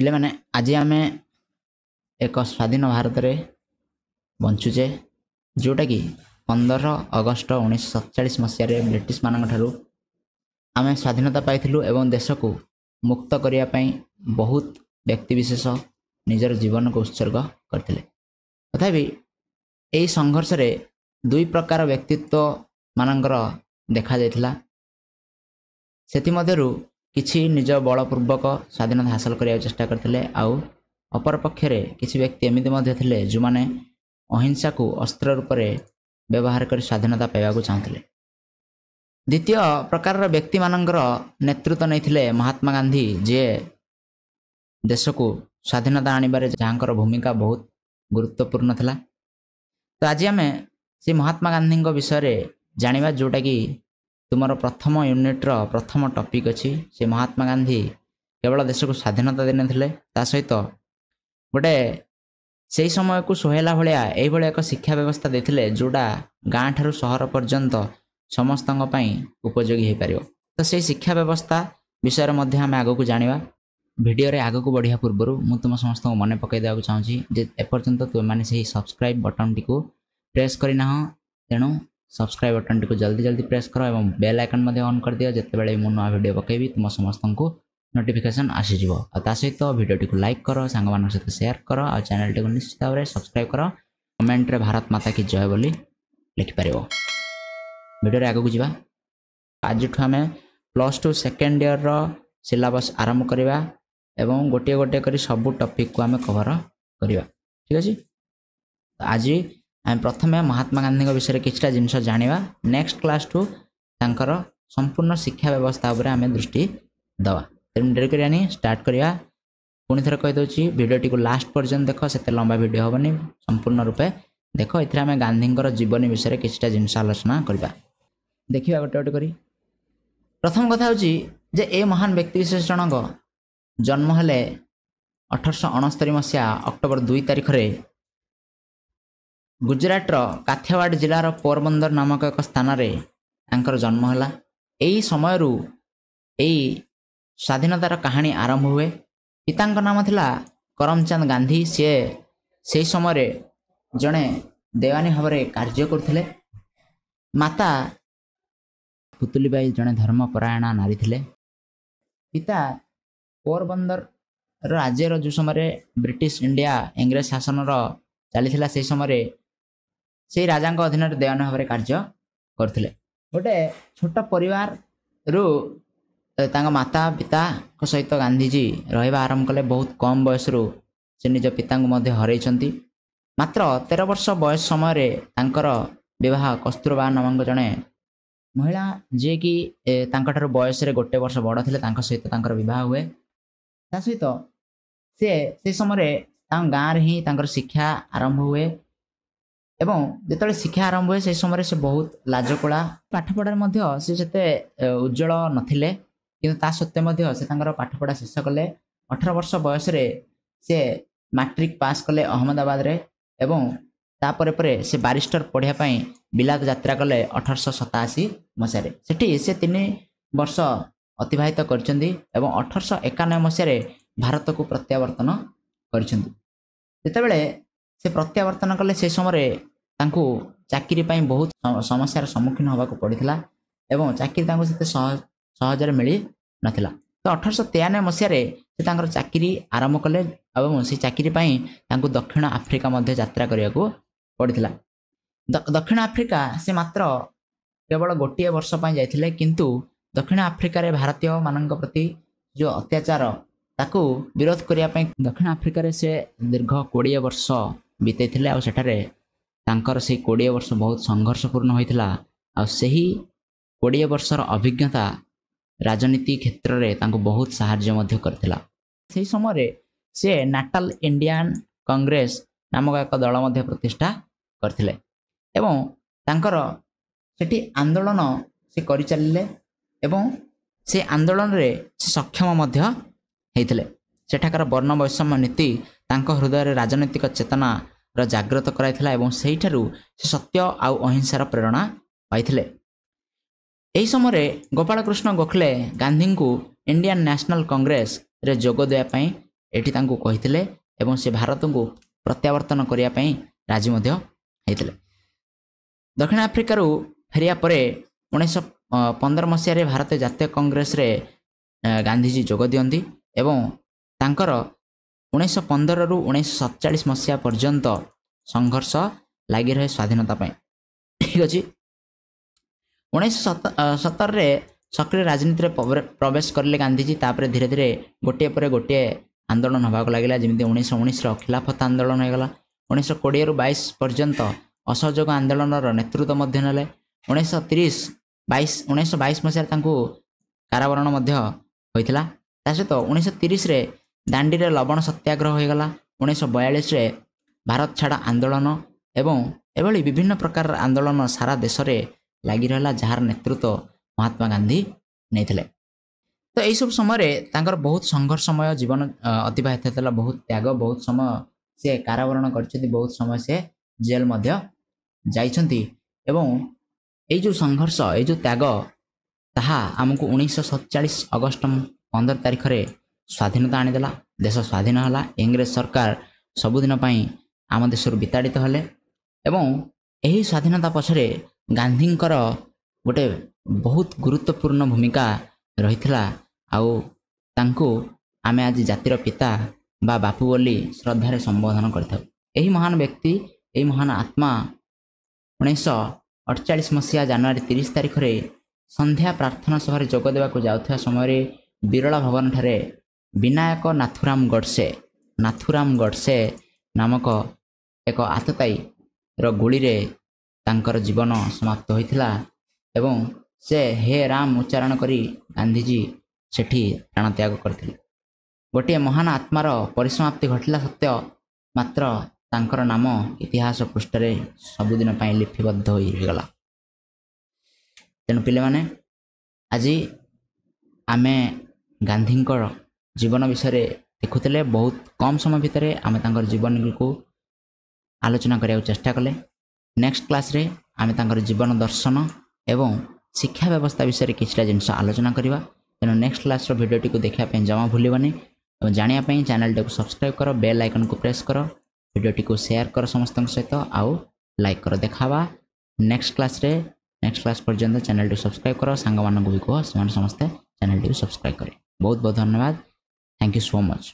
पिले माने आज आम एक स्वाधीन भारत रे बंचुचे जोटा कि 15 अगस्त 1947 मसीह ब्रिटिश मान आम स्वाधीनता पाइलु एवं देश को मुक्त करने बहुत व्यक्तिविशेष निजर जीवन को उत्सर्ग करते। तथापि यही संघर्ष रे दुई प्रकार व्यक्तित्व मानकर देखा जाइथिला। सेति मध्यरु किछि निज बलपूर्वक स्वाधीनता हासिल करने चेष्टा करते आउ अपर पक्षरे किछि व्यक्ति एमिति मध्य थिले जो माने अहिंसा को अस्त्र रूप में व्यवहार कर स्वाधीनता पाइबा चाहते। द्वितीय प्रकार व्यक्ति मानकर नेतृत्व नहीं महात्मा गांधी जे देश को स्वाधीनता आनिबारे जहाँकर भूमिका बहुत गुरुत्वपूर्ण थिला। तो आज आम से महात्मा गांधी विषय जानिबा जोटा कि तुमर प्रथम यूनिट्र प्रथम टॉपिक अच्छी। से महात्मा गांधी केवल देश को स्वाधीनता देने ता सहित गोटे से समय को सोहेला भाया यही एक शिक्षा व्यवस्था देते जोड़ा गाँ ठारू सहर पर्यंत समस्त उपयोगी हो पार। तो से शिक्षा व्यवस्था विषय आम आग को जाना भिडियो रे आग को बढ़िया पूर्व मु तुम समस्त मन पकई देवा चाहूँगी जे एपर्यंत तुम मैंने से सब्सक्राइब बटन टी को प्रेस करना तेणु सब्सक्राइब बटन टी को जल्दी जल्दी प्रेस कर और बेल आइकन ऑन कर दियो जिते बड़े मु नुआ वीडियो पकेबी तुम समस्त को नोटिफिकेशन आसीज। आ सहित वीडियो टी को लाइक कर सांग मान सहित शेयर कर और चैनल टी को निश्चित भाव में सब्सक्राइब कर कमेंट रे भारत माता की जय बोली लिखिपर। वीडियो आग को जावा आज आम +2 सेकेंड ईयर सिलेबस आरंभ करवा एवं गोटे गोटे कर सबू टॉपिक को आम कवर करवा। ठीक अच्छे आज आम प्रथम महात्मा गांधी विषय किछटा जिनस जानिबा नेक्स्ट क्लास टू तांकर संपूर्ण शिक्षा व्यवस्था उपर आम दृष्टि दवा। तेणु डेरी करियानी स्टार्ट करवा। पुणी थर कहीदे वीडियो टी को लास्ट पर्यंत देख से लंबा वीडियो हेनी संपूर्ण रूपे देख ये आम गांधी जीवनी विषय किछटा जिनस आलोचना करवा। देखिए गोटे गोटे करी प्रथम कथा हूँ जे ए महान व्यक्तिविशेष जनक जन्म हेले 1869 मसीहा अक्टोबर 2 तारिख रे गुजरातर काठियावाड़ जिलार पोरबंदर नामक एक स्थान रे तांकर जन्म हैला। एही समयरु एही स्वाधीनतार कहानी आरंभ हुए। पितांक नाम थिला करमचंद गांधी। से समय जड़े देवानी भाव में कार्य करथिले। माता पुतुलीबाई जड़े धर्मपरायणा नारी थिले। पिता पोरबंदर राज्यर जो समय ब्रिटिश इंडिया इंग्रेज शासन चली से समय से राजा अधीन देवान भाव में कार्य करते। गोटे छोट परिवार रु माता पिता सहित गांधीजी रहा आरंभ कले। बहुत कम बयस से निज पिता हरई मात्र 13 वर्ष बयस समय विवाह कस्तूरबा नामक जड़े महिला जी कि बयस गोटे वर्ष बड़ थे सहित विवाह हुए। ता सहित से समय गाँव रे ही शिक्षा आरंभ हुए एवं जिते शिक्षा आरंभ हुए से समय से बहुत लाजकोड़ा पाठपढ़ा से उज्जवल नथिले किंतु ता सत्वे से पाठपढ़ा शेष कले। 18 वर्ष बयस से मैट्रिक पास कले अहमदाबाद रे एवं तापर परे से बारिस्टर पढ़ाई बिलात यात्रा कले 1887 मसीह से 3 वर्ष अतिबाहित कर 1891 मसीह भारत को प्रत्यावर्तन करते। से प्रत्यावर्तन कले से समय चाकरी बहुत समस्यार सम्मुखीन होगा पड़ता एवं चाकरी से सहजरे मिली नाथिला। तो 1893 मसीह चाकरी आरंभ कले और से चाकरी दक्षिण आफ्रिका यात्रा करने को पड़ता। दक्षिण आफ्रिका से मात्र केवल गोटे वर्ष जाइथिले किंतु दक्षिण आफ्रिका रे भारतीय मानक प्रति जो अत्याचार ताकू विरोध करने दक्षिण आफ्रिका से दीर्घ 20 वर्ष बीते और सेठारे तांकर से 20 वर्ष बहुत संघर्षपूर्ण होता और सही 20 वर्षर अभिज्ञता राजनीति क्षेत्र में तांको बहुत साहाय्य करथिला। से समय से नेशनल इंडियन कांग्रेस नामक एक दल प्रतिष्ठा करथिले एवं तांकर सेठी आंदोलन से करि चलिले एवं से आंदोलन रे से सक्षम होइथिले। सेठाकार वर्ण वैषम्य नीति तांको हृदय राजनैतिक चेतना र जागृत कराइथिला एवं सेहिठारु से सत्य आउ अहिंसार प्रेरणा पाइथिले। एही समय गोपाल कृष्ण गोखले गांधी को इंडियन नेशनल कांग्रेस रे जोग देया पई ଏଠି ତାଙ୍କୁ କହିଥିଲେ ଏବଂ ସେ ଭାରତକୁ ପ୍ରତ୍ୟାବର୍ତ୍ତନ କରିବା ପାଇଁ ରାଜି ମଧ୍ୟ ହେଇଥିଲେ। ଦକ୍ଷିଣ ଆଫ୍ରିକାରୁ ଫେରିବା ପରେ 1915 ମସିହାରେ ଭାରତୀୟ ଜାତୀୟ କଂଗ୍ରେସରେ ଗାନ୍ଧିଜୀ ଯୋଗ ଦିଅନ୍ତି ଏବଂ ତାଙ୍କର 1915ରୁ 1947 ମସିହା ପର୍ଯ୍ୟନ୍ତ ସଂଘର୍ଷ ଲାଗି ରହେ ସ୍ୱାଧୀନତା ପାଇଁ। ଠିକ୍ ଅଛି। 1917ରେ ସକ୍ରିୟ ରାଜନୀତିରେ ପ୍ରବେଶ କରିଲେ ଗାନ୍ଧିଜୀ। ତାପରେ ଧୀରେ ଧୀରେ ଗୋଟିଏ ପରେ ଗୋଟିଏ ଆନ୍ଦୋଳନ ହେବାକୁ ଲାଗିଲା, ଯେମିତି 1919ର ଖିଲାଫତ ଆନ୍ଦୋଳନ ହୋଇଗଲା। 1920ରୁ 22 ପର୍ଯ୍ୟନ୍ତ ଅସହଯୋଗ ଆନ୍ଦୋଳନର ନେତୃତ୍ୱ ମଧ୍ୟ ନେଲେ। 1922 ମସିହାରେ ତାଙ୍କୁ କାରାବରଣ ମଧ୍ୟ ହୋଇଥିଲା। ତା ସହିତ 1930ରେ ଦାଣ୍ଡିରେ ଲବଣ ସତ୍ୟାଗ୍ରହ ହୋଇଗଲା। 1942ରେ ଭାରତ ଛାଡ଼ ଆନ୍ଦୋଳନ ଏବଂ ଏଭଳି ବିଭିନ୍ନ ପ୍ରକାରର ଆନ୍ଦୋଳନ ସାରା ଦେଶରେ ଲାଗି ରହିଲା, ଯାହାର ନେତୃତ୍ୱ ମହାତ୍ମା ଗାନ୍ଧୀ ନେଇଥିଲେ। ତ ଏହିସବୁ ସମୟରେ ତାଙ୍କର ବହୁତ ସଂଘର୍ଷମୟ ଜୀବନ ଅତିବାହିତ ହୋଇଥିଲା। ବହୁତ ତ୍ୟାଗ, ବହୁତ ସମୟ ସେ କାରାବରଣ କରିଛନ୍ତି, ବହୁତ ସମୟ ସେ ଜେଲ୍ ମଧ୍ୟ ଯାଇଛନ୍ତି। ଏବଂ ଏଇ ଯେଉଁ ସଂଘର୍ଷ, ଏଇ ଯେଉଁ ତ୍ୟାଗ, ତାହା ଆମକୁ 1947 ଅଗଷ୍ଟ 15 ତାରିଖରେ ସ୍ୱାଧୀନତା ଆଣିଦେଲା। ଦେଶ ସ୍ୱାଧୀନ ହେଲା। ଇଂରେଜ ସରକାର ସବୁଦିନ ପାଇଁ ଆମ ଦେଶରୁ ବିତାଡ଼ିତ ହେଲେ ଏବଂ ଏହି ସ୍ୱାଧୀନତା ପଛରେ ଗାନ୍ଧୀଙ୍କର ଗୋଟେ ବହୁତ ଗୁରୁତ୍ୱପୂର୍ଣ୍ଣ ଭୂମିକା ରହିଥିଲା। ଆଉ ତାଙ୍କୁ ଆମେ ଆଜି ଜାତିର ପିତା ବା ବାପୁ ବୋଲି ଶ୍ରଦ୍ଧାରେ ସମ୍ବୋଧନ କରିଥାଉ। ଏହି ମହାନ ବ୍ୟକ୍ତି, ଏହି ମହାନ ଆତ୍ମା 1948 ମସିହା ଜାନୁଆରୀ 30 ତାରିଖରେ ସନ୍ଧ୍ୟା ପ୍ରାର୍ଥନା ସଭାରେ ଯୋଗ ଦେବାକୁ ଯାଉଥିବା ସମୟରେ ବିରଳା ଭବନଠାରେ ବିନାୟକ ନାଥୁରାମ ଗଡ଼ସେ ନାମକ ଏକ ଆତତାୟୀର ଗୁଳିରେ ତାଙ୍କର ଜୀବନ ସମାପ୍ତ ହୋଇଥିଲା ଏବଂ ସେ ହେ ରାମ ଉଚ୍ଚାରଣ କରି ଗାନ୍ଧିଜୀ ସେଠି ପ୍ରାଣତ୍ୟାଗ କରିଥିଲେ। ଗୋଟିଏ ମହାନ ଆତ୍ମାର ପରିସମାପ୍ତି ଘଟିଲା ସତ୍ୟ, ମାତ୍ର ତାଙ୍କର ନାମ ଇତିହାସ ପୃଷ୍ଠାରେ ସବୁଦିନ ପାଇଁ ଲିପିବଦ୍ଧ ହୋଇ ରହିଗଲା। ତେଣୁ ପିଲାମାନେ, ଆଜି ଆମେ ଗାନ୍ଧୀଙ୍କର ଜୀବନ ବିଷୟରେ ଦେଖୁଥିଲେ। ବହୁତ କମ୍ ସମୟ ଭିତରେ ଆମେ ତାଙ୍କର ଜୀବନୀକୁ ଆଲୋଚନା କରିବାକୁ ଚେଷ୍ଟା କଲେ। ନେକ୍ସଟ କ୍ଲାସ୍ରେ ଆମେ ତାଙ୍କର ଜୀବନ ଦର୍ଶନ ଏବଂ ଶିକ୍ଷା ବ୍ୟବସ୍ଥା ବିଷୟରେ କିଛିଟା ଜିନିଷ ଆଲୋଚନା କରିବା। ତେଣୁ ନେକ୍ସଟ କ୍ଲାସ୍ର ଭିଡ଼ିଓଟିକୁ ଦେଖିବା ପାଇଁ ଜମା ଭୁଲିବନି ଏବଂ ଜାଣିବା ପାଇଁ ଚ୍ୟାନେଲଟିକୁ ସବସ୍କ୍ରାଇବ୍ କର, ବେଲ୍ ଆଇକନ୍କୁ ପ୍ରେସ୍ କର, ଭିଡ଼ିଓଟିକୁ ସେୟାର କର ସମସ୍ତଙ୍କ ସହିତ ଆଉ ଲାଇକ୍ କର। ଦେଖାବା ନେକ୍ସଟ କ୍ଲାସ୍ରେ। ନେକ୍ସଟ କ୍ଲାସ୍ ପର୍ଯ୍ୟନ୍ତ ଚ୍ୟାନେଲଟିକୁ ସବସ୍କ୍ରାଇବ୍ କର, ସାଙ୍ଗମାନଙ୍କୁ ବି କୁହ ସେମାନେ ସମସ୍ତେ ଚ୍ୟାନେଲଟିକୁ ସବସ୍କ୍ରାଇବ୍ କରିବେ। ବହୁତ ବହୁତ ଧନ୍ୟବାଦ। Thank you so much.